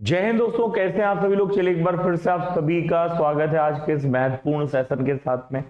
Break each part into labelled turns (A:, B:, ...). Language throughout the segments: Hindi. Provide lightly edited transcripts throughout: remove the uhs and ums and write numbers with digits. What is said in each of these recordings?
A: जय हिंद दोस्तों, कैसे हैं आप सभी लोग। चलिए एक बार फिर से आप सभी का स्वागत है आज के इस महत्वपूर्ण सेशन के साथ में।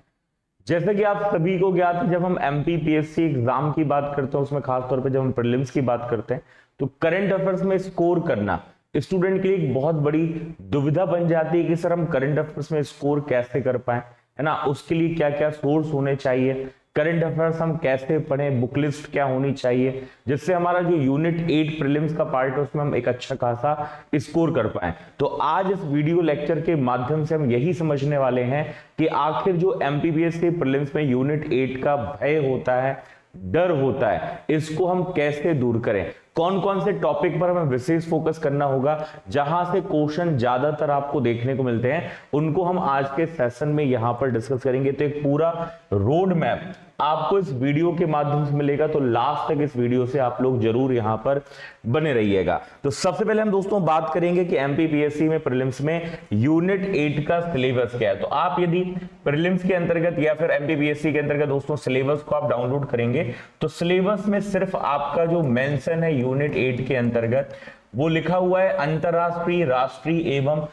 A: जैसे कि आप सभी को ज्ञात है, जब हम एमपीपीएससी एग्जाम की बात करते हैं, उसमें खासतौर पे जब हम प्रीलिम्स की बात करते हैं, तो करंट अफेयर्स में स्कोर करना स्टूडेंट के लिए एक बहुत बड़ी दुविधा बन जाती है कि सर हम करंट अफेयर्स में स्कोर कैसे कर पाए, है ना। उसके लिए क्या क्या सोर्स होने चाहिए, करंट अफेयर्स हम कैसे पढ़ें, बुक लिस्ट क्या होनी चाहिए, जिससे हमारा जो यूनिट 8 प्रीलिम्स का पार्ट है उसमें हम एक अच्छा खासा स्कोर कर पाए। तो आज इस वीडियो लेक्चर के माध्यम से हम यही समझने वाले हैं कि आखिर जो एमपीपीएस के प्रीलिम्स में यूनिट 8 का भय होता है, डर होता है, इसको हम कैसे दूर करें, कौन कौन से टॉपिक पर हमें विशेष फोकस करना होगा, जहां से क्वेश्चन ज्यादातर आपको देखने को मिलते हैं, उनको हम आज के सेशन में यहां पर डिस्कस करेंगे। तो एक पूरा रोड मैप आपको इस वीडियो के माध्यम से मिलेगा, तो लास्ट तक इस वीडियो से आप लोग जरूर यहां पर बने रहिएगा। तो सबसे पहले हम दोस्तों बात करेंगे कि एमपीपीएससी में प्रीलिम्स में यूनिट 8 का सिलेबस क्या है। तो आप यदि प्रीलिम्स के अंतर्गत या फिर एमपीपीएससी के अंतर्गत दोस्तों सिलेबस को आप डाउनलोड करेंगे, तो सिलेबस में सिर्फ आपका जो मेंशन है यूनिट 8 के अंतर्गत, वो लिखा हुआ है अंतरराष्ट्रीय, राष्ट्रीय एवं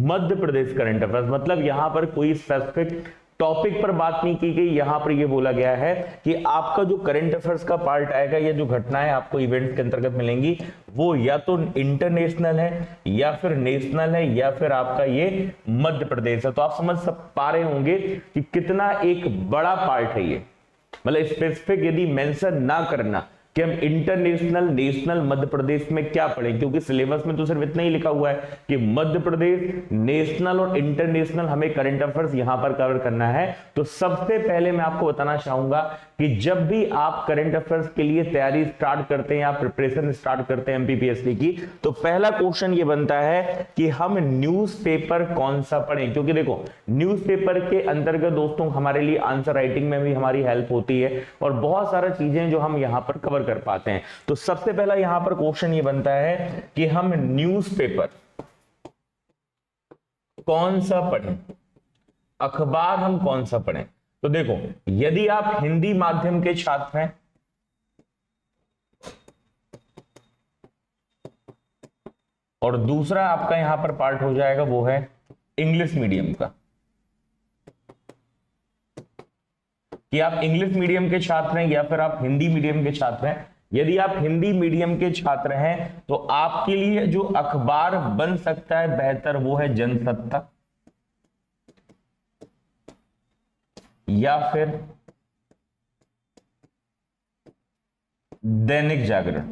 A: मध्य प्रदेश करंट अफेयर्स। मतलब यहां पर कोई स्पेसिफिक टॉपिक पर बात नहीं की गई, यहां पर यह बोला गया है कि आपका जो करंट अफेयर्स का पार्ट आएगा या जो घटनाएं आपको इवेंट के अंतर्गत मिलेंगी, वो या तो इंटरनेशनल है या फिर नेशनल है या फिर आपका ये मध्य प्रदेश है। तो आप समझ पा रहे होंगे कि कितना एक बड़ा पार्ट है ये। मतलब स्पेसिफिक यदि मेंशन ना करना कि हम इंटरनेशनल, नेशनल, मध्य प्रदेश में क्या पढ़ें, क्योंकि सिलेबस में तो सिर्फ इतना ही लिखा हुआ है कि मध्य प्रदेश, नेशनल और इंटरनेशनल हमें करंट अफेयर्स यहां पर कवर करना है। तो सबसे पहले मैं आपको बताना चाहूंगा कि जब भी आप करंट अफेयर्स के लिए तैयारी स्टार्ट करते हैं या प्रिपरेशन स्टार्ट करते हैं एमपीपीएससी की, तो पहला क्वेश्चन ये बनता है कि हम न्यूज़पेपर कौन सा पढ़ें। क्योंकि देखो, न्यूज़पेपर के अंतर्गत दोस्तों हमारे लिए आंसर राइटिंग में भी हमारी हेल्प होती है और बहुत सारी चीजें जो हम यहां पर कवर कर पाते हैं। तो सबसे पहला यहां पर क्वेश्चन ये बनता है कि हम न्यूज़पेपर कौन सा पढ़ें, अखबार हम कौन सा पढ़ें। तो देखो, यदि आप हिंदी माध्यम के छात्र हैं और दूसरा आपका यहां पर पार्ट हो जाएगा वो है इंग्लिश मीडियम का, कि आप इंग्लिश मीडियम के छात्र हैं या फिर आप हिंदी मीडियम के छात्र हैं। यदि आप हिंदी मीडियम के छात्र हैं तो आपके लिए जो अखबार बन सकता है बेहतर, वो है जनसत्ता या फिर दैनिक जागरण।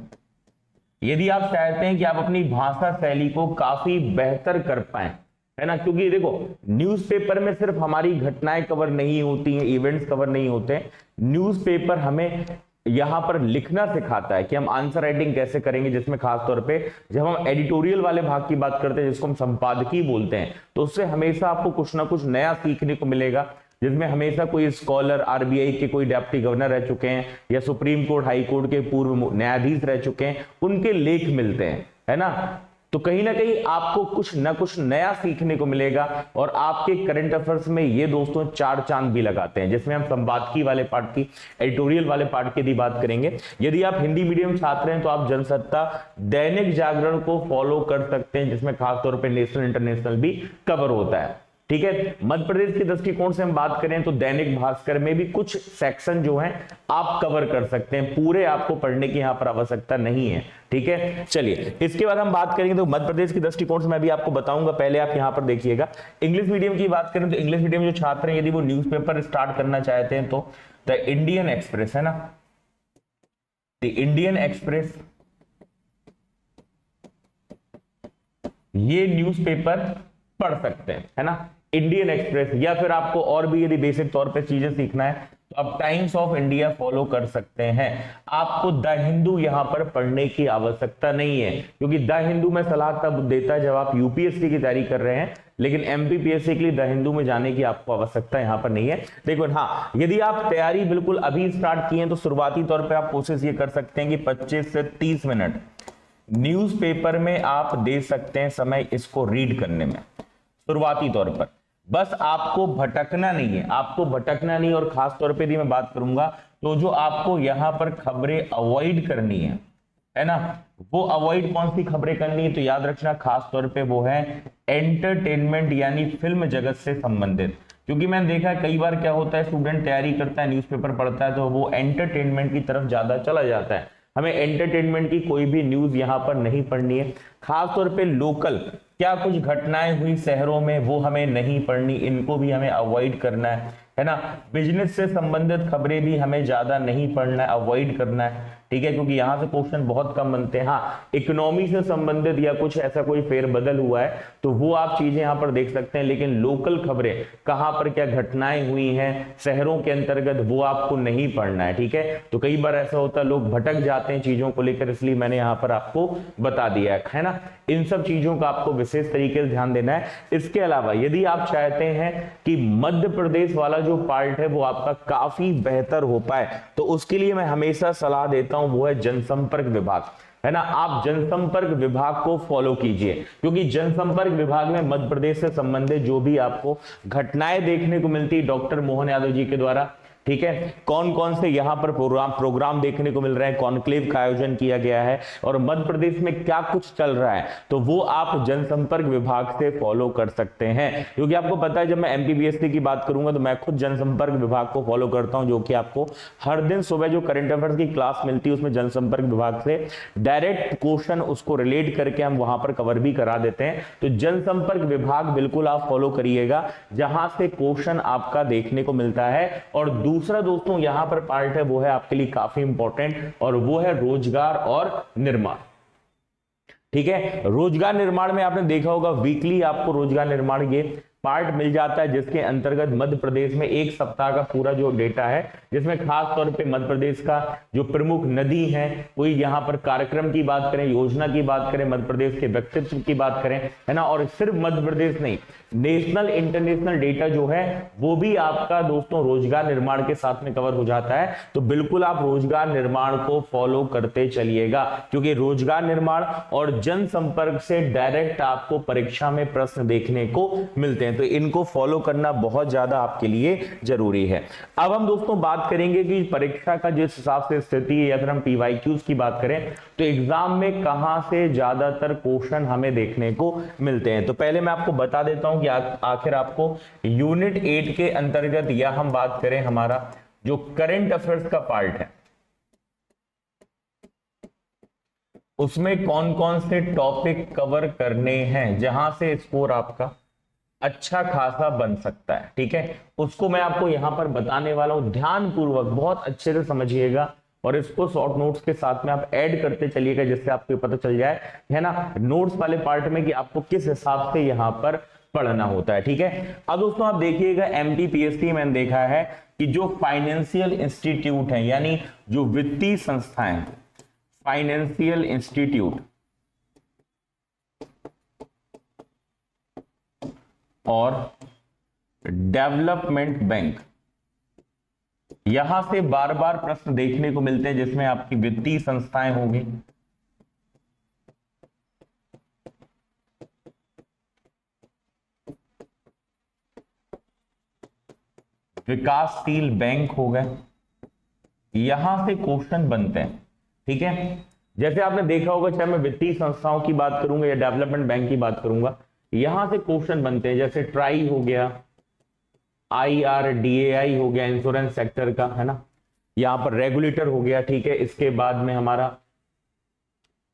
A: यदि आप चाहते हैं कि आप अपनी भाषा शैली को काफी बेहतर कर पाएं, है ना, क्योंकि देखो न्यूज़पेपर में सिर्फ हमारी घटनाएं कवर नहीं होती हैं, इवेंट्स कवर नहीं होते हैं। न्यूज़पेपर हमें यहां पर लिखना सिखाता है कि हम आंसर राइटिंग कैसे करेंगे, जिसमें खासतौर पे जब हम एडिटोरियल वाले भाग की बात करते हैं, जिसको हम संपादकीय बोलते हैं, तो उससे हमेशा आपको कुछ ना कुछ नया सीखने को मिलेगा, जिसमें हमेशा कोई स्कॉलर, आरबीआई के कोई डिप्टी गवर्नर रह चुके हैं या सुप्रीम कोर्ट, हाई कोर्ट के पूर्व न्यायाधीश रह चुके हैं, उनके लेख मिलते हैं, है ना। तो कहीं ना कहीं आपको कुछ ना कुछ नया सीखने को मिलेगा और आपके करंट अफेयर्स में ये दोस्तों चार चांद भी लगाते हैं, जिसमें हम संपादकीय वाले पार्ट की, एडिटोरियल वाले पार्ट की भी बात करेंगे। यदि आप हिंदी मीडियम छात्र हैं तो आप जनसत्ता, दैनिक जागरण को फॉलो कर सकते हैं, जिसमें खासतौर पर नेशनल, इंटरनेशनल भी कवर होता है। ठीक है, मध्य प्रदेश के दृष्टिकोण से हम बात करें तो दैनिक भास्कर में भी कुछ सेक्शन जो हैं आप कवर कर सकते हैं, पूरे आपको पढ़ने की यहां पर आवश्यकता नहीं है। ठीक है, चलिए इसके बाद हम बात करेंगे तो मध्य प्रदेश के दृष्टिकोण से मैं भी आपको बताऊंगा। पहले आप यहां पर देखिएगा, इंग्लिश मीडियम की बात करें तो इंग्लिश मीडियम जो छात्र हैं, यदि वो न्यूज़पेपर स्टार्ट करना चाहते हैं तो द इंडियन एक्सप्रेस, है ना, द इंडियन एक्सप्रेस, ये न्यूज़पेपर पढ़ सकते हैं, है ना, इंडियन एक्सप्रेस। या फिर आपको और भी यदि बेसिक तौर पे चीजें सीखना है तो आप टाइम्स ऑफ इंडिया फॉलो कर सकते हैं। आपको द हिंदू यहां पर पढ़ने की आवश्यकता नहीं है, क्योंकि द हिंदू में सलाह तब देता है जब आप यूपीएससी की तैयारी कर रहे हैं, लेकिन एमपीपीएससी के लिए द हिंदू में जाने की आपको आवश्यकता यहां पर नहीं है। देखो हाँ, यदि आप तैयारी बिल्कुल अभी स्टार्ट किए हैं तो शुरुआती तौर पर आप कोशिश ये कर सकते हैं कि 25 से 30 मिनट न्यूज़पेपर में आप दे सकते हैं समय इसको रीड करने में, शुरुआती तौर पर। बस आपको भटकना नहीं है, आपको भटकना नहीं। और खास तौर पे यदि मैं बात करूंगा तो जो आपको यहां पर खबरें अवॉइड करनी है, है ना, वो अवॉइड कौन सी खबरें करनी है, तो याद रखना खास तौर पे वो है एंटरटेनमेंट यानी फिल्म जगत से संबंधित। क्योंकि मैंने देखा है कई बार क्या होता है, स्टूडेंट तैयारी करता है, न्यूज़पेपर पढ़ता है, तो वो एंटरटेनमेंट की तरफ ज्यादा चला जाता है। हमें एंटरटेनमेंट की कोई भी न्यूज यहाँ पर नहीं पढ़नी है। खास तौर पे लोकल क्या कुछ घटनाएं हुई शहरों में वो हमें नहीं पढ़नी, इनको भी हमें अवॉइड करना है ना। बिजनेस से संबंधित खबरें भी हमें ज्यादा नहीं पढ़ना है, अवॉइड करना है, ठीक है, क्योंकि यहाँ से क्वेश्चन बहुत कम बनते हैं। हाँ, इकोनॉमी से संबंधित या कुछ ऐसा कोई फेरबदल हुआ है तो वो आप चीजें यहाँ पर देख सकते हैं, लेकिन लोकल खबरें कहाँ पर क्या घटनाएं हुई हैं शहरों के अंतर्गत वो आपको नहीं पढ़ना है, ठीक है। तो कई बार ऐसा होता है लोग भटक जाते हैं चीजों को लेकर, इसलिए मैंने यहाँ पर आपको बता दिया है ना। इन सब चीजों का आपको विशेष तरीके से ध्यान देना है। इसके अलावा यदि आप चाहते हैं कि मध्य प्रदेश वाला जो पार्ट है वो आपका काफी बेहतर हो पाए, तो उसके लिए मैं हमेशा सलाह देता हूं वो है जनसंपर्क विभाग, है ना। आप जनसंपर्क विभाग को फॉलो कीजिए, क्योंकि जनसंपर्क विभाग में मध्य प्रदेश से संबंधित जो भी आपको घटनाएं देखने को मिलती है डॉक्टर मोहन यादव जी के द्वारा, ठीक है, कौन कौन से यहाँ पर प्रोग्राम देखने को मिल रहे हैं, कॉन्क्लेव का आयोजन किया गया है और मध्य प्रदेश में क्या कुछ चल रहा है, तो वो आप जनसंपर्क विभाग से फॉलो कर सकते हैं। क्योंकि आपको पता है जब मैं एमपीपीएससी की बात करूंगा तो मैं खुद जनसंपर्क विभाग को फॉलो करता हूं, जो कि आपको हर दिन सुबह जो करंट अफेयर्स की क्लास मिलती है उसमें जनसंपर्क विभाग से डायरेक्ट क्वेश्चन उसको रिलेट करके हम वहां पर कवर भी करा देते हैं। तो जनसंपर्क विभाग बिल्कुल आप फॉलो करिएगा, जहां से क्वेश्चन आपका देखने को मिलता है। और दूसरा दोस्तों यहां पर पार्ट है वो है आपके लिए काफी इंपॉर्टेंट, और वो है रोजगार और निर्माण, ठीक है। रोजगार निर्माण में आपने देखा होगा वीकली आपको रोजगार निर्माण ये पार्ट मिल जाता है, जिसके अंतर्गत मध्य प्रदेश में एक सप्ताह का पूरा जो डेटा है, जिसमें खास तौर पे मध्य प्रदेश का जो प्रमुख नदी है, कोई यहाँ पर कार्यक्रम की बात करें, योजना की बात करें, मध्य प्रदेश के व्यक्तित्व की बात करें, है ना। और सिर्फ मध्य प्रदेश नहीं, नेशनल इंटरनेशनल डेटा जो है वो भी आपका दोस्तों रोजगार निर्माण के साथ में कवर हो जाता है। तो बिल्कुल आप रोजगार निर्माण को फॉलो करते चलिएगा, क्योंकि रोजगार निर्माण और जनसंपर्क से डायरेक्ट आपको परीक्षा में प्रश्न देखने को मिलते हैं, तो इनको फॉलो करना बहुत ज्यादा आपके लिए जरूरी है। अब हम दोस्तों बात करेंगे कि परीक्षा का जिस हिसाब से स्थिति है, अगर हम पीवाईक्यूज की बात करें तो एग्जाम में कहां से ज्यादातर क्वेश्चन हमें देखने को मिलते हैं। तो पहले मैं आपको बता देता हूं कि आखिर आपको यूनिट 8 के अंतर्गत, या हम बात करें हमारा जो करंट अफेयर्स का पार्ट है, उसमें कौन कौन से टॉपिक कवर करने हैं जहां से स्कोर आपका अच्छा खासा बन सकता है, ठीक है, उसको मैं आपको यहां पर बताने वाला हूं। ध्यान पूर्वक बहुत अच्छे से समझिएगा और इसको शॉर्ट नोट्स के साथ में आप ऐड करते चलिएगा, जिससे आपको पता चल जाए, है ना, नोट्स वाले पार्ट में कि आपको किस हिसाब से यहां पर पढ़ना होता है, ठीक है। अब दोस्तों आप देखिएगा एमपीपीएससी में देखा है कि जो फाइनेंशियल इंस्टीट्यूट है, यानी जो वित्तीय संस्थाएं, फाइनेंशियल इंस्टीट्यूट और डेवलपमेंट बैंक, यहां से बार बार प्रश्न देखने को मिलते हैं, जिसमें आपकी वित्तीय संस्थाएं होंगी, विकासशील बैंक हो गए, यहां से क्वेश्चन बनते हैं, ठीक है। जैसे आपने देखा होगा, चाहे मैं वित्तीय संस्थाओं की बात करूंगा या डेवलपमेंट बैंक की बात करूंगा, यहां से क्वेश्चन बनते हैं, जैसे ट्राई हो गया, IRDAI हो गया इंश्योरेंस सेक्टर का, है ना, यहां पर रेगुलेटर हो गया, ठीक है। इसके बाद में हमारा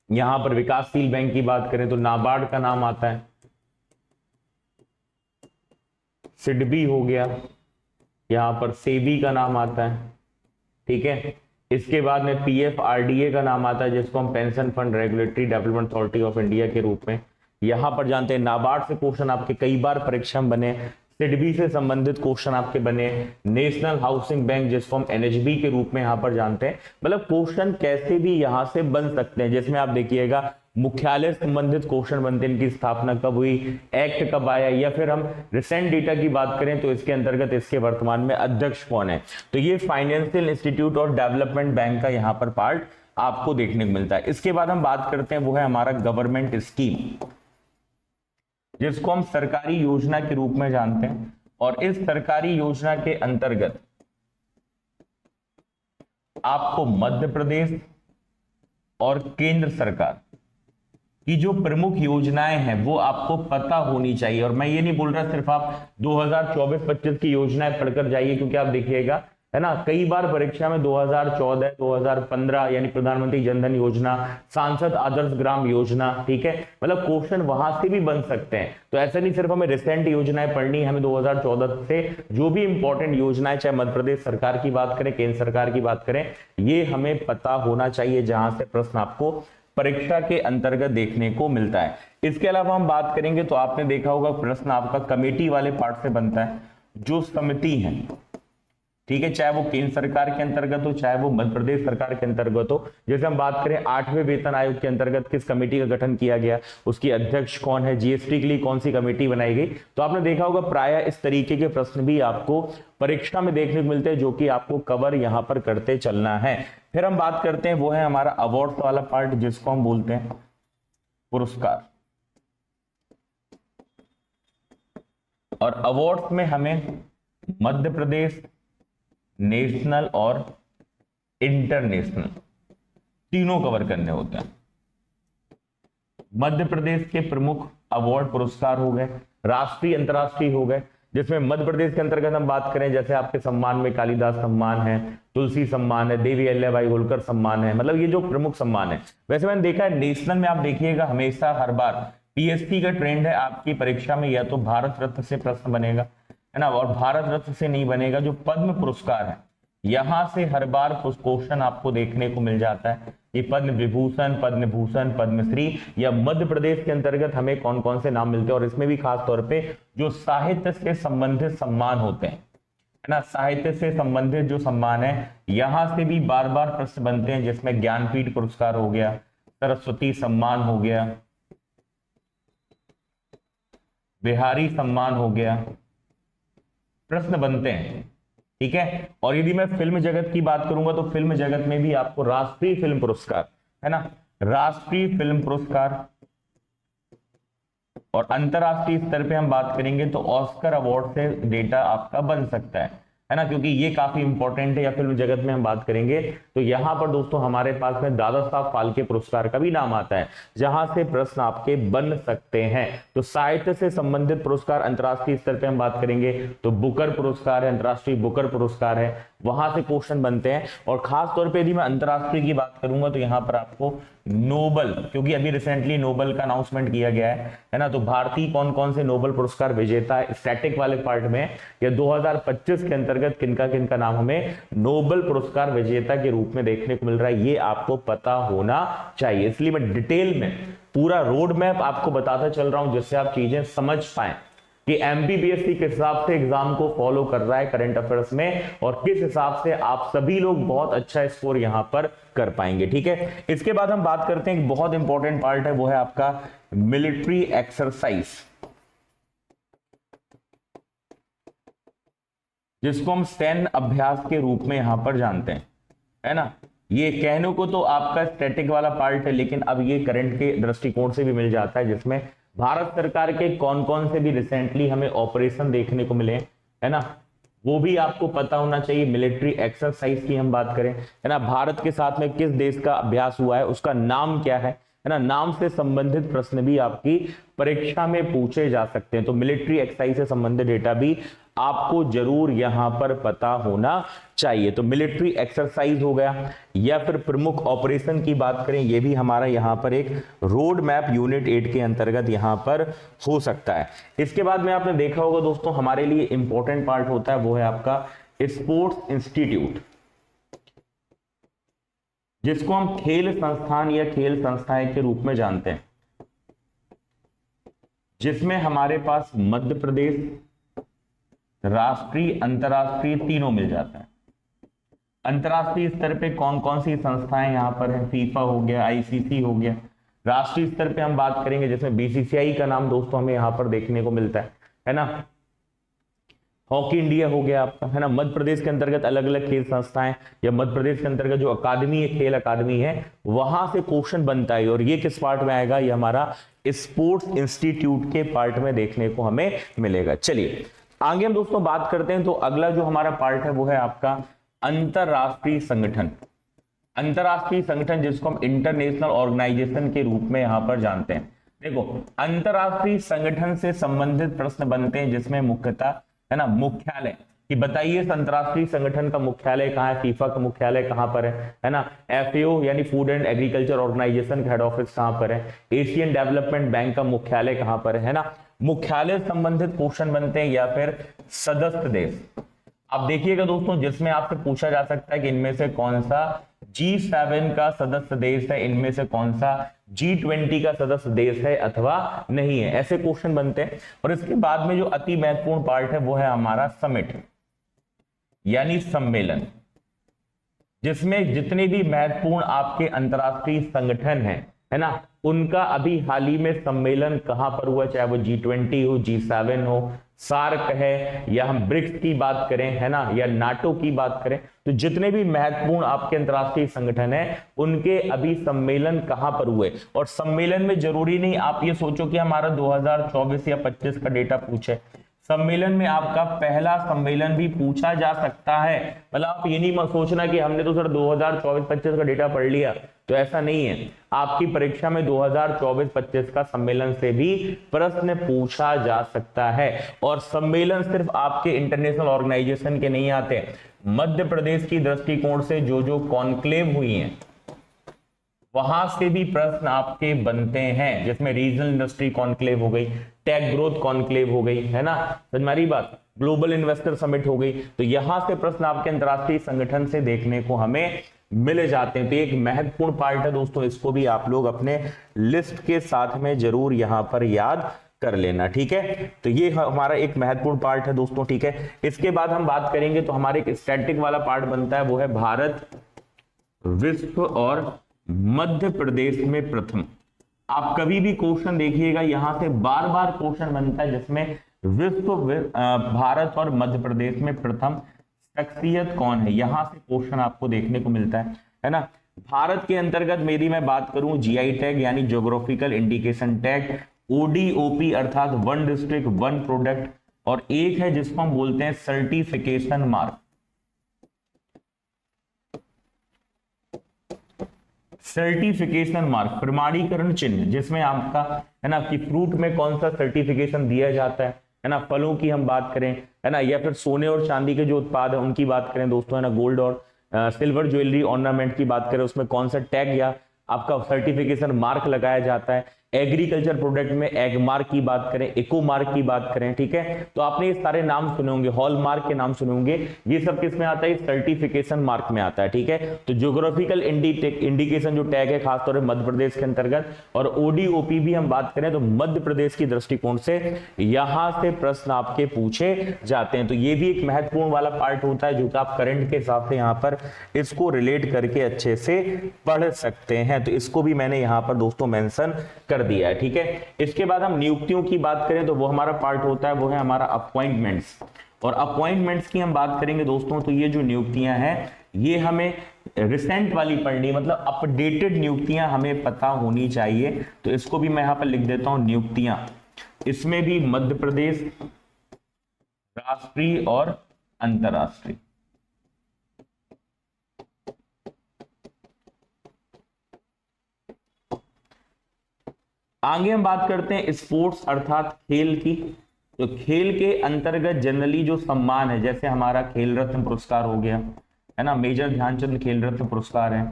A: यहां पर विकासशील बैंक की बात करें तो नाबार्ड का नाम आता है, सिडबी हो गया, यहां पर सेबी का नाम आता है, ठीक है। इसके बाद में PFRDA का नाम आता है, जिसको हम pension fund regulatory development authority of India के रूप में यहां पर जानते हैं। नाबार्ड से क्वेश्चन आपके कई बार परीक्षा में बने, सिडबी से संबंधित क्वेश्चन आपके बने, नेशनल हाउसिंग बैंक जिसको हम NHB के रूप में यहां पर जानते हैं। मतलब क्वेश्चन कैसे भी यहां से बन सकते हैं, जिसमें आप देखिएगा मुख्यालय संबंधित क्वेश्चन बनते हैं, इनकी स्थापना कब हुई, एक्ट कब आया, या फिर हम रिसेंट डेटा की बात करें तो इसके अंतर्गत इसके वर्तमान में अध्यक्ष कौन है। तो ये फाइनेंशियल इंस्टीट्यूट और डेवलपमेंट बैंक का यहाँ पर पार्ट आपको देखने को मिलता है। इसके बाद हम बात करते हैं वो है हमारा गवर्नमेंट स्कीम, जिसको हम सरकारी योजना के रूप में जानते हैं। और इस सरकारी योजना के अंतर्गत आपको मध्य प्रदेश, और केंद्र सरकार की जो प्रमुख योजनाएं हैं वो आपको पता होनी चाहिए। और मैं ये नहीं बोल रहा सिर्फ आप 2024-25 की योजनाएं पढ़कर जाइए, क्योंकि आप देखिएगा है ना, कई बार परीक्षा में 2014, 2015 यानी प्रधानमंत्री जनधन योजना, सांसद आदर्श ग्राम योजना, ठीक है, मतलब क्वेश्चन वहां से भी बन सकते हैं। तो ऐसा नहीं सिर्फ हमें रिसेंट योजनाएं पढ़नी है, हमें 2014 से जो भी इंपॉर्टेंट योजनाएं, चाहे मध्य प्रदेश सरकार की बात करें, केंद्र सरकार की बात करें, ये हमें पता होना चाहिए, जहां से प्रश्न आपको परीक्षा के अंतर्गत देखने को मिलता है। इसके अलावा हम बात करेंगे तो आपने देखा होगा प्रश्न आपका कमेटी वाले पार्ट से बनता है। जो समिति है, ठीक है, चाहे वो केंद्र सरकार के अंतर्गत हो, चाहे वो मध्य प्रदेश सरकार के अंतर्गत हो। जैसे हम बात करें 8वें वेतन आयोग के अंतर्गत किस कमेटी का गठन किया गया, उसकी अध्यक्ष कौन है, जीएसटी के लिए कौन सी कमेटी बनाई गई, तो आपने देखा होगा प्रायः इस तरीके के प्रश्न भी आपको परीक्षा में देखने को मिलते हैं, जो कि आपको कवर यहां पर करते चलना है। फिर हम बात करते हैं, वो है हमारा अवार्ड वाला पार्ट, जिसको हम बोलते हैं पुरस्कार। और अवार्ड में हमें मध्य प्रदेश, नेशनल और इंटरनेशनल तीनों कवर करने होते हैं। मध्य प्रदेश के प्रमुख अवार्ड पुरस्कार हो गए, राष्ट्रीय अंतर्राष्ट्रीय हो गए, जिसमें मध्य प्रदेश के अंतर्गत हम बात करें, जैसे आपके सम्मान में कालिदास सम्मान है, तुलसी सम्मान है, देवी अहिल्याबाई होलकर सम्मान है, मतलब ये जो प्रमुख सम्मान है। वैसे मैंने देखा है नेशनल में, आप देखिएगा हमेशा हर बार पीएससी का ट्रेंड है, आपकी परीक्षा में या तो भारत रत्न से प्रश्न बनेगा, है ना, और भारत रत्न से नहीं बनेगा, जो पद्म पुरस्कार है यहां से हर बार क्वेश्चन आपको देखने को मिल जाता है। ये पद्म विभूषण, पद्म भूषण, पद्मश्री, या मध्य प्रदेश के अंतर्गत हमें कौन कौन से नाम मिलते हैं, और इसमें भी खास तौर पे जो साहित्य से संबंधित सम्मान होते हैं, है ना, साहित्य से संबंधित जो सम्मान है यहां से भी बार बार प्रश्न बनते हैं, जिसमें ज्ञानपीठ पुरस्कार हो गया, सरस्वती सम्मान हो गया, बिहारी सम्मान हो गया, प्रश्न बनते हैं, ठीक है। और यदि मैं फिल्म जगत की बात करूंगा तो फिल्म जगत में भी आपको राष्ट्रीय फिल्म पुरस्कार, है ना, राष्ट्रीय फिल्म पुरस्कार, और अंतरराष्ट्रीय स्तर पे हम बात करेंगे तो ऑस्कर अवार्ड से डेटा आपका बन सकता है ना, क्योंकि ये काफी इंपॉर्टेंट है। या फिल्म जगत में हम बात करेंगे तो यहां पर दोस्तों हमारे पास में दादा साहब फाल्के पुरस्कार का भी नाम आता है, जहां से प्रश्न आपके बन सकते हैं। तो साहित्य से संबंधित पुरस्कार अंतरराष्ट्रीय स्तर पे हम बात करेंगे तो बुकर पुरस्कार है, अंतरराष्ट्रीय बुकर पुरस्कार है, वहां से क्वेश्चन बनते हैं। और खास तौर पे यदि मैं अंतरराष्ट्रीय की बात करूंगा तो यहाँ पर आपको नोबल, क्योंकि अभी रिसेंटली नोबल का अनाउंसमेंट किया गया है ना, तो भारतीय कौन कौन से नोबल पुरस्कार विजेता है स्टैटिक वाले पार्ट में, या 2025 के अंतर्गत किनका किनका नाम हमें नोबल पुरस्कार विजेता के रूप में देखने को मिल रहा है, ये आपको पता होना चाहिए। इसलिए मैं डिटेल में पूरा रोड मैप आपको बताता चल रहा हूं, जिससे आप चीजें समझ पाए कि एमपीपीएससी किस हिसाब से एग्जाम को फॉलो कर रहा है करंट अफेयर्स में, और किस हिसाब से आप सभी लोग बहुत अच्छा स्कोर यहां पर कर पाएंगे, ठीक है। इसके बाद हम बात करते हैं एक बहुत इंपॉर्टेंट पार्ट है, वो है आपका मिलिट्री एक्सरसाइज, जिसको हम सैन्य अभ्यास के रूप में यहां पर जानते हैं, है ना। ये कहने को तो आपका स्टैटिक वाला पार्ट है, लेकिन अब ये करंट के दृष्टिकोण से भी मिल जाता है, जिसमें भारत सरकार के कौन कौन से भी रिसेंटली हमें ऑपरेशन देखने को मिले, है ना, वो भी आपको पता होना चाहिए। मिलिट्री एक्सरसाइज की हम बात करें, है ना, भारत के साथ में किस देश का अभ्यास हुआ है, उसका नाम क्या है ना, नाम से संबंधित प्रश्न भी आपकी परीक्षा में पूछे जा सकते हैं। तो मिलिट्री एक्सरसाइज से संबंधित डेटा भी आपको जरूर यहां पर पता होना चाहिए। तो मिलिट्री एक्सरसाइज हो गया, या फिर प्रमुख ऑपरेशन की बात करें, ये भी हमारा यहां पर एक रोड मैप यूनिट 8 के अंतर्गत यहां पर हो सकता है। इसके बाद में आपने देखा होगा दोस्तों हमारे लिए इंपॉर्टेंट पार्ट होता है, वो है आपका स्पोर्ट्स इंस्टीट्यूट, जिसको हम खेल संस्थान या खेल संस्थाएं के रूप में जानते हैं, जिसमें हमारे पास मध्य प्रदेश, राष्ट्रीय, अंतरराष्ट्रीय तीनों मिल जाता है। अंतरराष्ट्रीय स्तर पे कौन कौन सी संस्थाएं यहां पर है, फीफा हो गया, आईसीसी हो गया। राष्ट्रीय स्तर पे हम बात करेंगे जिसमें बीसीसीआई का नाम दोस्तों हमें यहां पर देखने को मिलता है ना। हॉकी इंडिया हो गया आपका, है ना। मध्य प्रदेश के अंतर्गत अलग अलग खेल संस्थाएं, या मध्य प्रदेश के अंतर्गत जो अकादमी है, खेल अकादमी है, वहां से क्वेश्चन बनता है। और ये किस पार्ट में आएगा, ये हमारा स्पोर्ट्स इंस्टीट्यूट के पार्ट में देखने को हमें मिलेगा। चलिए आगे हम दोस्तों बात करते हैं। तो अगला जो हमारा पार्ट है वो है आपका अंतरराष्ट्रीय संगठन, अंतरराष्ट्रीय संगठन जिसको हम इंटरनेशनल ऑर्गेनाइजेशन के रूप में यहां पर जानते हैं। देखो, अंतरराष्ट्रीय संगठन से संबंधित प्रश्न बनते हैं जिसमें मुख्यतः है ना मुख्यालय कि बताइए इस अंतरराष्ट्रीय संगठन का मुख्यालय कहाँ है, फीफा का मुख्यालय कहाँ पर है ना, एफएओ यानी फूड एंड एग्रीकल्चर ऑर्गेनाइजेशन का हेड ऑफिस कहाँ पर है, एशियन डेवलपमेंट बैंक का मुख्यालय कहाँ पर है ना। मुख्यालय संबंधित क्वेश्चन बनते हैं या फिर सदस्य देश। अब देखिएगा दोस्तों, जिसमें आपसे पूछा जा सकता है कि इनमें से कौन सा G7 का सदस्य देश है, इनमें से कौन सा G20 का सदस्य देश है अथवा नहीं है, ऐसे क्वेश्चन बनते हैं। और इसके बाद में जो अति महत्वपूर्ण पार्ट है वो है हमारा समिट यानी सम्मेलन, जिसमें जितने भी महत्वपूर्ण आपके अंतरराष्ट्रीय संगठन है ना, उनका अभी हाल ही में सम्मेलन कहां पर हुआ, चाहे वो G20 हो, G7 हो, सार्क है, या हम ब्रिक्स की बात करें है ना, या नाटो की बात करें, तो जितने भी महत्वपूर्ण आपके अंतरराष्ट्रीय संगठन है उनके अभी सम्मेलन कहां पर हुए। और सम्मेलन में जरूरी नहीं आप ये सोचो कि हमारा 2024 या 25 का डेटा पूछे, सम्मेलन में आपका पहला सम्मेलन भी पूछा जा सकता है। मतलब आप ये नहीं मत सोचना कि हमने तो सर 2024-25 का डेटा पढ़ लिया, तो ऐसा नहीं है। आपकी परीक्षा में 2024-25 का सम्मेलन से भी प्रश्न पूछा जा सकता है। और सम्मेलन सिर्फ आपके इंटरनेशनल ऑर्गेनाइजेशन के नहीं आते, मध्य प्रदेश की दृष्टिकोण से जो कॉन्क्लेव हुई है वहां से भी प्रश्न आपके बनते हैं, जिसमें रीजनल इंडस्ट्री कॉन्क्लेव हो गई, टेक ग्रोथ कॉन्क्लेव हो गई है ना, हमारी बात ग्लोबल इन्वेस्टर समिट हो गई, तो यहां से प्रश्न आपके अंतरराष्ट्रीय संगठन से देखने को हमें मिल जाते हैं। तो एक महत्वपूर्ण पार्ट है दोस्तों, इसको भी आप लोग अपने लिस्ट के साथ में जरूर यहां पर याद कर लेना, ठीक है। तो ये हमारा एक महत्वपूर्ण पार्ट है दोस्तों, ठीक है। इसके बाद हम बात करेंगे तो हमारे एक स्टैटिक वाला पार्ट बनता है, वो है भारत विश्व और मध्य प्रदेश में प्रथम। आप कभी भी क्वेश्चन देखिएगा यहां से बार बार क्वेश्चन बनता है जिसमें विश्व भारत और मध्य प्रदेश में प्रथम शख्सियत कौन है, यहां से क्वेश्चन आपको देखने को मिलता है ना। भारत के अंतर्गत मेरी मैं बात करूं जीआई टैग यानी ज्योग्राफिकल इंडिकेशन टैग, ओडीओपी अर्थात वन डिस्ट्रिक्ट वन प्रोडक्ट, और एक है जिसको हम बोलते हैं सर्टिफिकेशन मार्क। सर्टिफिकेशन मार्क प्रमाणीकरण चिन्ह, जिसमें आपका है ना कि फ्रूट में कौन सा सर्टिफिकेशन दिया जाता है ना, फलों की हम बात करें है ना, या फिर सोने और चांदी के जो उत्पाद है उनकी बात करें दोस्तों है ना, गोल्ड और सिल्वर ज्वेलरी ऑर्नामेंट की बात करें, उसमें कौन सा टैग या आपका सर्टिफिकेशन मार्क लगाया जाता है। एग्रीकल्चर प्रोडक्ट में एग मार्क की बात करें, इको मार्क की बात करें, ठीक है। तो आपने ये सारे नाम सुने होंगे, हॉल मार्क के नाम सुने होंगे, ये सब किस में आता है, सर्टिफिकेशन मार्क में आता है, ठीक है। तो ज्योग्राफिकल इंडिकेशन जो टैग है खासतौर पर मध्य प्रदेश के अंतर्गत, और ओडीओपी भी हम बात करें तो मध्य प्रदेश की दृष्टिकोण से यहां से प्रश्न आपके पूछे जाते हैं। तो ये भी एक महत्वपूर्ण वाला पार्ट होता है जो कि आप करंट के हिसाब से यहाँ पर इसको रिलेट करके अच्छे से पढ़ सकते हैं। तो इसको भी मैंने यहाँ पर दोस्तों मेंशन कर दिया है, ठीक है। इसके बाद हम नियुक्तियों की बात करें तो वो हमारा पार्ट होता है, वो है हमारा अपॉइंटमेंट्स। और अपॉइंटमेंट्स की हम बात करेंगे दोस्तों, तो ये जो नियुक्तियां हैं ये हमें रिसेंट वाली पढ़नी, मतलब अपडेटेड नियुक्तियां हमें पता होनी चाहिए। तो इसको भी मैं यहां पर लिख देता हूं नियुक्तियां, इसमें भी मध्य प्रदेश, राष्ट्रीय और अंतरराष्ट्रीय। आगे हम बात करते हैं स्पोर्ट्स अर्थात खेल की। तो खेल के अंतर्गत जनरली जो सम्मान है, जैसे हमारा खेल रत्न पुरस्कार हो गया है ना, मेजर ध्यानचंद खेल रत्न पुरस्कार है,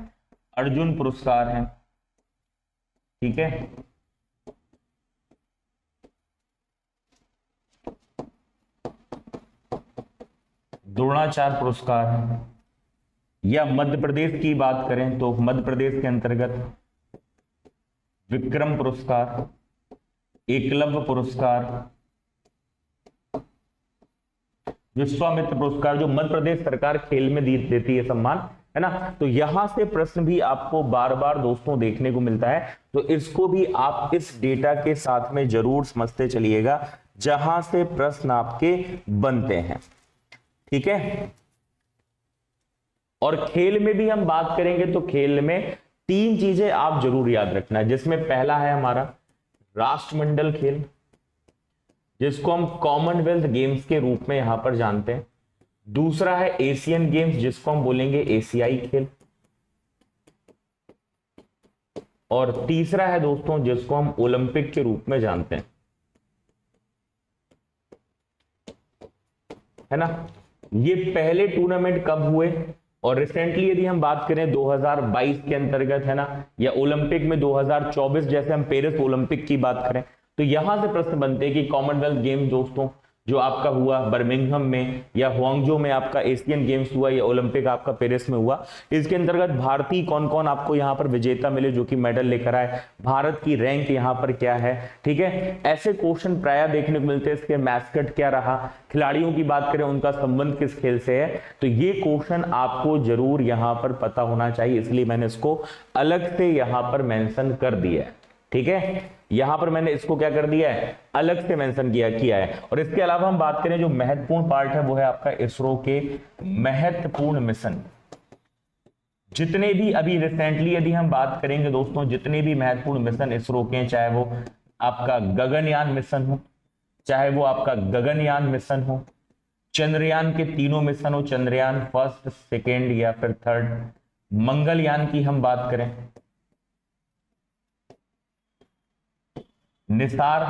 A: अर्जुन पुरस्कार है, ठीक है। द्रोणाचार्य पुरस्कार है, या मध्य प्रदेश की बात करें तो मध्य प्रदेश के अंतर्गत विक्रम पुरस्कार, एकलव्य पुरस्कार, विश्वामित्र पुरस्कार, जो मध्य प्रदेश सरकार खेल में देती है सम्मान, है ना। तो यहां से प्रश्न भी आपको बार बार दोस्तों देखने को मिलता है, तो इसको भी आप इस डेटा के साथ में जरूर समझते चलिएगा जहां से प्रश्न आपके बनते हैं, ठीक है। और खेल में भी हम बात करेंगे तो खेल में 3 चीजें आप जरूर याद रखना, जिसमें पहला है हमारा राष्ट्रमंडल खेल, जिसको हम कॉमनवेल्थ गेम्स के रूप में यहां पर जानते हैं। दूसरा है एशियन गेम्स, जिसको हम बोलेंगे एशियाई खेल, और तीसरा है दोस्तों जिसको हम ओलंपिक के रूप में जानते हैं, है ना। ये पहले टूर्नामेंट कब हुए, और रिसेंटली यदि हम बात करें 2022 के अंतर्गत, है ना, या ओलंपिक में 2024 जैसे हम पेरिस ओलंपिक की बात करें, तो यहां से प्रश्न बनते हैं कि कॉमनवेल्थ गेम दोस्तों जो आपका हुआ बर्मिंघम में या हुआंगजो में, आपका एशियन गेम्स हुआ या ओलंपिक आपका पेरिस में हुआ, इसके अंतर्गत भारतीय कौन कौन आपको यहां पर विजेता मिले जो कि मेडल लेकर आए, भारत की रैंक यहां पर क्या है, ठीक है। ऐसे क्वेश्चन प्राय देखने को मिलते हैं। इसके मैस्कट क्या रहा, खिलाड़ियों की बात करें उनका संबंध किस खेल से है, तो ये क्वेश्चन आपको जरूर यहां पर पता होना चाहिए, इसलिए मैंने इसको अलग से यहां पर मेंशन कर दिया है, ठीक है। यहां पर मैंने इसको क्या कर दिया है, अलग से मेंशन किया है। और इसके अलावा हम बात करें जो महत्वपूर्ण पार्ट है वो है आपका इसरो के महत्वपूर्ण मिशन। जितने भी अभी रिसेंटली यदि हम बात करेंगे दोस्तों, जितने भी महत्वपूर्ण मिशन इसरो के, चाहे वो आपका गगनयान मिशन हो, चाहे वो आपका गगनयान मिशन हो, चंद्रयान के तीनों मिशन हो, चंद्रयान फर्स्ट, सेकेंड या फिर थर्ड, मंगलयान की हम बात करें, निसार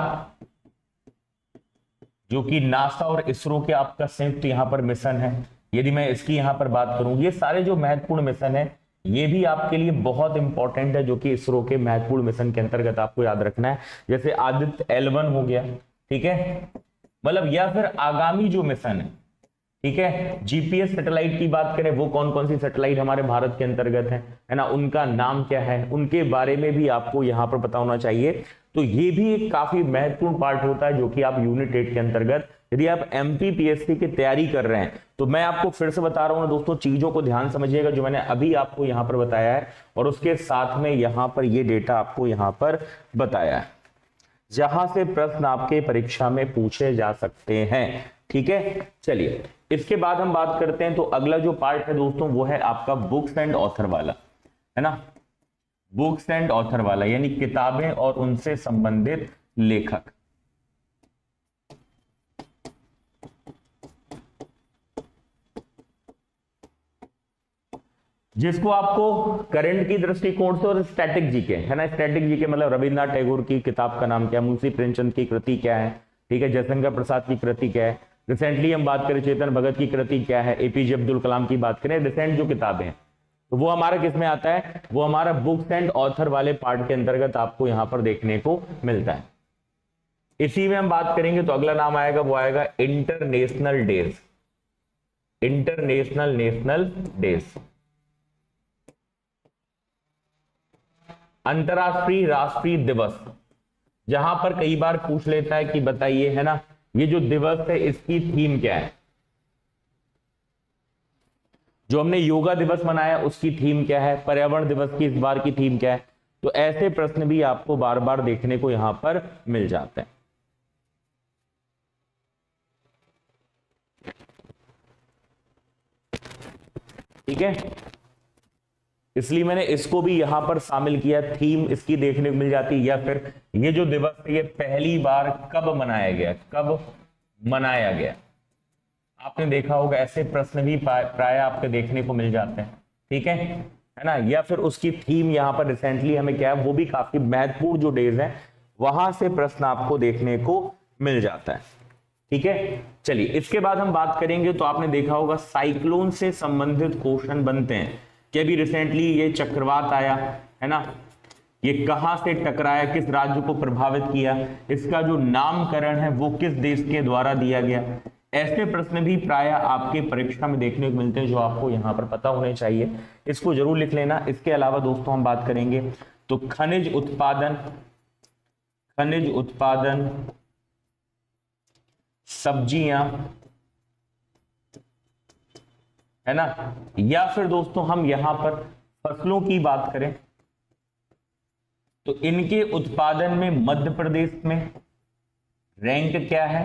A: जो कि नासा और इसरो के आपका संयुक्त यहां पर मिशन है, यदि मैं इसकी यहां पर बात करूं, ये सारे जो महत्वपूर्ण मिशन है ये भी आपके लिए बहुत इंपॉर्टेंट है, जो कि इसरो के महत्वपूर्ण मिशन के अंतर्गत आपको याद रखना है। जैसे आदित्य L1 हो गया, ठीक है, मतलब, या फिर आगामी जो मिशन है, ठीक है, जीपीएस सैटेलाइट की बात करें, वो कौन कौन सी सैटेलाइट हमारे भारत के अंतर्गत है ना, उनका नाम क्या है, उनके बारे में भी आपको यहां पर पता होना चाहिए। तो ये भी एक काफी महत्वपूर्ण पार्ट होता है जो कि आप यूनिट 8 के अंतर्गत यदि आप एमपीपीएससी की तैयारी कर रहे हैं, तो मैं आपको फिर से बता रहा हूं ना दोस्तों, चीजों को ध्यान समझिएगा जो मैंने अभी आपको यहां पर बताया है, और उसके साथ में यहां पर ये डेटा आपको यहां पर बताया है, जहां से प्रश्न आपके परीक्षा में पूछे जा सकते हैं, ठीक है। चलिए इसके बाद हम बात करते हैं, तो अगला जो पार्ट है दोस्तों वो है आपका बुक्स एंड ऑथर वाला, है ना, बुक्स एंड ऑथर वाला, यानी किताबें और उनसे संबंधित लेखक। जिसको आपको करंट की दृष्टिकोण से और स्टैटिक जीके, है ना, स्टैटिक जीके मतलब रविन्द्रनाथ टैगोर की किताब का नाम क्या, मुंशी प्रेमचंद की कृति क्या है, ठीक है, जयशंकर प्रसाद की कृति क्या है, रिसेंटली हम बात करें चेतन भगत की कृति क्या है, एपीजे अब्दुल कलाम की बात करें, रिसेंट जो किताबें हैं, तो वो हमारा किस में आता है, वो हमारा बुक्स एंड ऑथर वाले पार्ट के अंतर्गत आपको यहां पर देखने को मिलता है। इसी में हम बात करेंगे तो अगला नाम आएगा, वो आएगा इंटरनेशनल डेज, नेशनल डेज, अंतरराष्ट्रीय राष्ट्रीय दिवस, जहां पर कई बार पूछ लेता है कि बताइए, है ना, ये जो दिवस है इसकी थीम क्या है, जो हमने योगा दिवस मनाया उसकी थीम क्या है, पर्यावरण दिवस की इस बार की थीम क्या है, तो ऐसे प्रश्न भी आपको बार बार देखने को यहां पर मिल जाते हैं, ठीक है। इसलिए मैंने इसको भी यहां पर शामिल किया, थीम इसकी देखने को मिल जाती है, या फिर ये जो दिवस है ये पहली बार कब मनाया गया, कब मनाया गया, आपने देखा होगा ऐसे प्रश्न भी प्राय आपके देखने को मिल जाते हैं, ठीक है ना, या फिर उसकी थीम यहां पर रिसेंटली हमें क्या है, वो भी काफी महत्वपूर्ण जो डेज है वहां से प्रश्न आपको देखने को मिल जाता है, ठीक है। चलिए इसके बाद हम बात करेंगे, तो आपने देखा होगा साइक्लोन से संबंधित क्वेश्चन बनते हैं कि अभी रिसेंटली ये चक्रवात आया, है ना, ये कहां से टकराया, किस राज्य को प्रभावित किया, इसका जो नामकरण है वो किस देश के द्वारा दिया गया, ऐसे प्रश्न भी प्राय आपके परीक्षा में देखने को मिलते हैं जो आपको यहां पर पता होने चाहिए, इसको जरूर लिख लेना। इसके अलावा दोस्तों हम बात करेंगे तो खनिज उत्पादन, सब्जियां, है ना, या फिर दोस्तों हम यहां पर फसलों की बात करें तो इनके उत्पादन में मध्य प्रदेश में रैंक क्या है,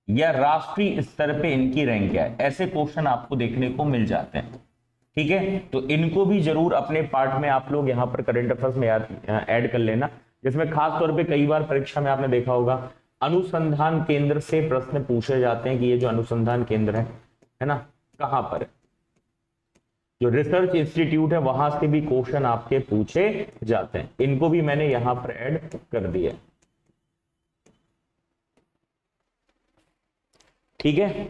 A: या राष्ट्रीय स्तर पे इनकी रैंक क्या है, ऐसे क्वेश्चन आपको देखने को मिल जाते हैं, ठीक है। तो इनको भी जरूर अपने पार्ट में आप लोग यहां पर करंट अफेयर्स में ऐड कर लेना, जिसमें खास तौर पे कई बार परीक्षा में आपने देखा होगा अनुसंधान केंद्र से प्रश्न पूछे जाते हैं कि ये जो अनुसंधान केंद्र है ना, कहां पर है, जो रिसर्च इंस्टीट्यूट है वहां से भी क्वेश्चन आपके पूछे जाते हैं। इनको भी मैंने यहां पर ऐड कर दिया। ठीक है,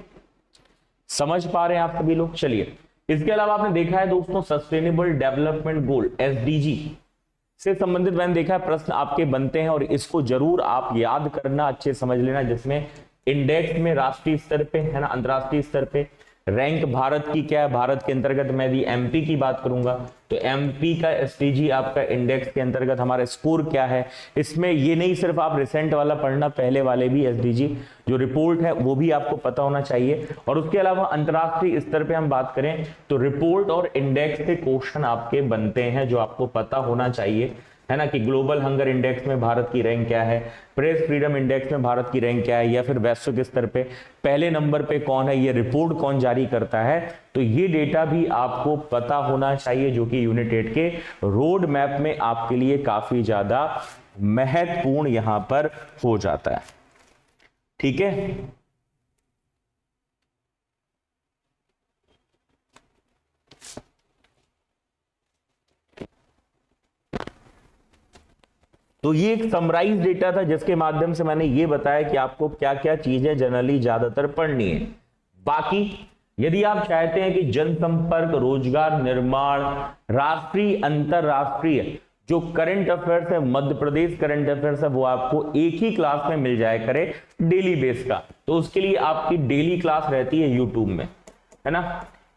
A: समझ पा रहे हैं आप सभी लोग? चलिए, इसके अलावा आपने देखा है दोस्तों सस्टेनेबल डेवलपमेंट गोल एसडीजी से संबंधित मैंने देखा है प्रश्न आपके बनते हैं, और इसको जरूर आप याद करना, अच्छे समझ लेना, जिसमें इंडेक्स में राष्ट्रीय स्तर पे है ना, अंतरराष्ट्रीय स्तर पे रैंक भारत की क्या है, भारत के अंतर्गत मैं यदि एमपी की बात करूंगा तो एमपी का एसडीजी आपका इंडेक्स के अंतर्गत हमारा स्कोर क्या है। इसमें ये नहीं सिर्फ आप रिसेंट वाला पढ़ना, पहले वाले भी एसडीजी जो रिपोर्ट है वो भी आपको पता होना चाहिए। और उसके अलावा अंतरराष्ट्रीय स्तर पे हम बात करें तो रिपोर्ट और इंडेक्स के क्वेश्चन आपके बनते हैं जो आपको पता होना चाहिए, है ना, कि ग्लोबल हंगर इंडेक्स में भारत की रैंक क्या है, प्रेस फ्रीडम इंडेक्स में भारत की रैंक क्या है, या फिर वैश्विक स्तर पे पहले नंबर पे कौन है, ये रिपोर्ट कौन जारी करता है। तो ये डेटा भी आपको पता होना चाहिए, जो कि यूनिट 8 के रोड मैप में आपके लिए काफी ज्यादा महत्वपूर्ण यहां पर हो जाता है। ठीक है, तो ये एक समराइज डेटा था जिसके माध्यम से मैंने ये बताया कि आपको क्या क्या चीजें जनरली ज्यादातर पढ़नी है। बाकी यदि आप चाहते हैं कि जनसंपर्क, रोजगार निर्माण, राष्ट्रीय अंतरराष्ट्रीय जो करंट अफेयर्स है, मध्य प्रदेश करंट अफेयर्स है, वो आपको एक ही क्लास में मिल जाए करे डेली बेस का, तो उसके लिए आपकी डेली क्लास रहती है यूट्यूब में, है ना।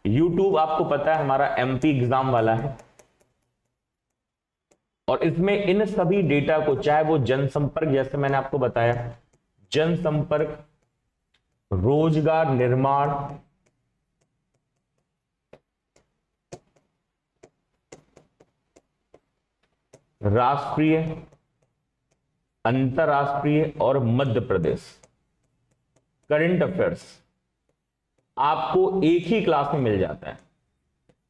A: यूट्यूब आपको पता है हमारा एमपी एग्जाम वाला है, और इसमें इन सभी डेटा को, चाहे वो जनसंपर्क, जैसे मैंने आपको बताया जनसंपर्क, रोजगार निर्माण, राष्ट्रीय, अंतरराष्ट्रीय और मध्य प्रदेश करंट अफेयर्स आपको एक ही क्लास में मिल जाता है।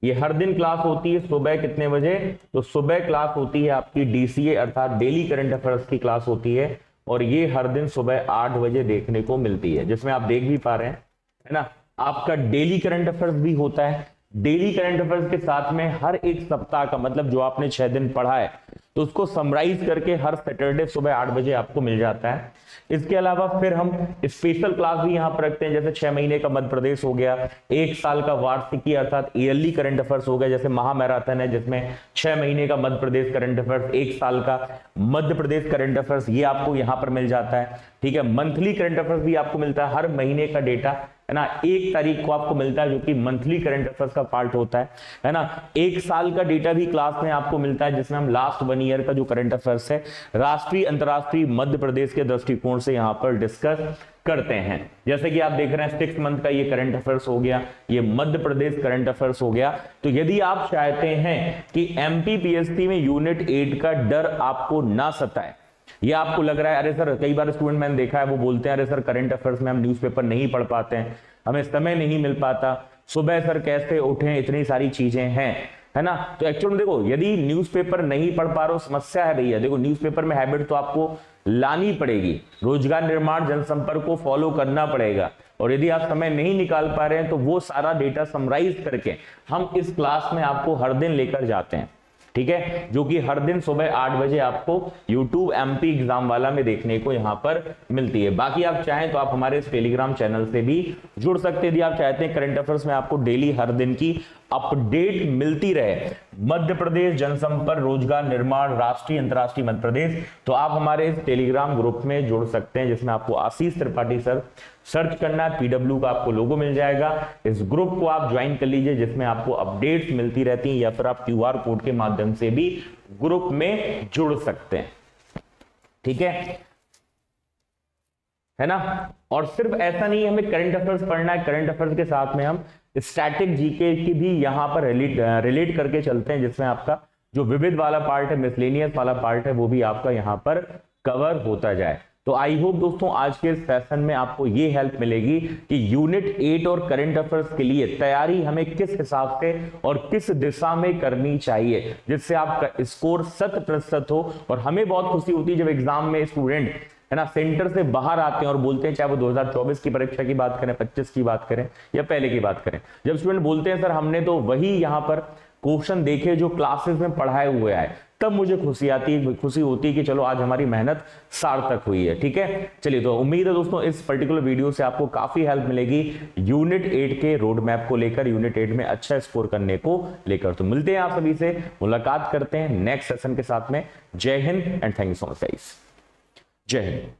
A: ये हर दिन क्लास होती है सुबह कितने बजे, तो सुबह क्लास होती है आपकी डीसीए अर्थात डेली करंट अफेयर्स की क्लास होती है, और ये हर दिन सुबह 8 बजे देखने को मिलती है, जिसमें आप देख भी पा रहे हैं, है ना। आपका डेली करंट अफेयर्स भी होता है। डेली करंट अफेयर्स के साथ में हर एक सप्ताह का मतलब जो आपने 6 दिन पढ़ा है तो उसको समराइज करके हर सैटरडे सुबह 8 बजे आपको मिल जाता है। इसके अलावा फिर हम स्पेशल क्लास भी यहां पर रखते हैं, जैसे 6 महीने का मध्य प्रदेश हो गया, 1 साल का वार्षिकी अर्थात ईयरली करंट अफेयर्स हो गया, जैसे महामैराथन है जिसमें 6 महीने का मध्य प्रदेश करंट अफेयर्स, 1 साल का मध्य प्रदेश करंट अफेयर्स, ये आपको यहां पर मिल जाता है। ठीक है, मंथली करंट अफेयर्स भी आपको मिलता है, हर महीने का डेटा, है ना, 1 तारीख को आपको मिलता है, जो कि मंथली करंट अफेयर्स का पार्ट होता है ना। 1 साल का डेटा भी क्लास में आपको मिलता है, जिसमें हम लास्ट 1 ईयर का जो करंट अफेयर्स है राष्ट्रीय, अंतरराष्ट्रीय, मध्य प्रदेश के दृष्टिकोण से यहां पर डिस्कस करते हैं। जैसे कि आप देख रहे हैं 6 मंथ का ये करंट अफेयर्स हो गया, ये मध्य प्रदेश करंट अफेयर्स हो गया। तो यदि आप चाहते हैं कि एमपीपीएससी में यूनिट 8 का डर आपको ना सताए, ये आपको लग रहा है अरे सर, कई बार स्टूडेंट मैंने देखा है वो बोलते हैं अरे सर करंट अफेयर्स में हम न्यूज़पेपर नहीं पढ़ पाते हैं, हमें समय नहीं मिल पाता, सुबह सर कैसे उठें, इतनी सारी चीजें हैं, है ना। तो एक्चुअली देखो, यदि न्यूज़पेपर नहीं पढ़ पा रहे हो समस्या है भैया, देखो न्यूज़पेपर में हैबिट तो आपको लानी पड़ेगी, रोजगार निर्माण, जनसंपर्क को फॉलो करना पड़ेगा, और यदि आप समय नहीं निकाल पा रहे हैं तो वो सारा डेटा समराइज करके हम इस क्लास में आपको हर दिन लेकर जाते हैं। ठीक है, जो कि हर दिन सुबह 8 बजे आपको YouTube MP एग्जाम वाला में देखने को यहां पर मिलती है। बाकी आप चाहें तो आप हमारे इस टेलीग्राम चैनल से भी जुड़ सकते हैं, यदि आप चाहते हैं करंट अफेयर्स में आपको डेली हर दिन की अपडेट मिलती रहे, मध्य प्रदेश, जनसंपर्क, रोजगार निर्माण, राष्ट्रीय, अंतरराष्ट्रीय, मध्य प्रदेश, तो आप हमारे इस टेलीग्राम ग्रुप में जुड़ सकते हैं, जिसमें आपको आशीष त्रिपाठी सर सर्च करना है, पीडब्ल्यू का आपको लोगो मिल जाएगा। इस ग्रुप को आप ज्वाइन कर लीजिए, जिसमें आपको अपडेट्स मिलती रहती हैं, या फिर आप QR कोड के माध्यम से भी ग्रुप में जुड़ सकते हैं। ठीक है ना। और सिर्फ ऐसा नहीं है हमें करंट अफेयर्स पढ़ना है, करंट अफेयर्स के साथ में हम स्टैटिक जीके की भी यहां पर रिलेट करके चलते हैं, जिसमें आपका जो विविध वाला पार्ट है, मिसलेनियस वाला पार्ट है, वो भी आपका यहां पर कवर होता जाए। तो आई होप दोस्तों आज के सेशन में आपको ये हेल्प मिलेगी कि यूनिट 8 और करंट अफेयर्स के लिए तैयारी हमें किस हिसाब से और किस दिशा में करनी चाहिए, जिससे आपका स्कोर 100% हो। और हमें बहुत खुशी होती है जब एग्जाम में स्टूडेंट, है ना, सेंटर से बाहर आते हैं और बोलते हैं, चाहे वो 2024 की परीक्षा की बात करें, 25 की बात करें या पहले की बात करें, जब स्टूडेंट बोलते हैं सर हमने तो वही यहाँ पर क्वेश्चन देखे जो क्लासेस में पढ़ाए हुए आए, तब मुझे खुशी होती है कि चलो आज हमारी मेहनत सार्थक हुई है। ठीक है, चलिए, तो उम्मीद है दोस्तों इस पर्टिकुलर वीडियो से आपको काफी हेल्प मिलेगी यूनिट 8 के रोड मैप को लेकर, यूनिट 8 में अच्छा स्कोर करने को लेकर। तो मिलते हैं आप सभी से, मुलाकात करते हैं नेक्स्ट सेशन के साथ में। जय Hind and thank you so much guys. जय हिंद।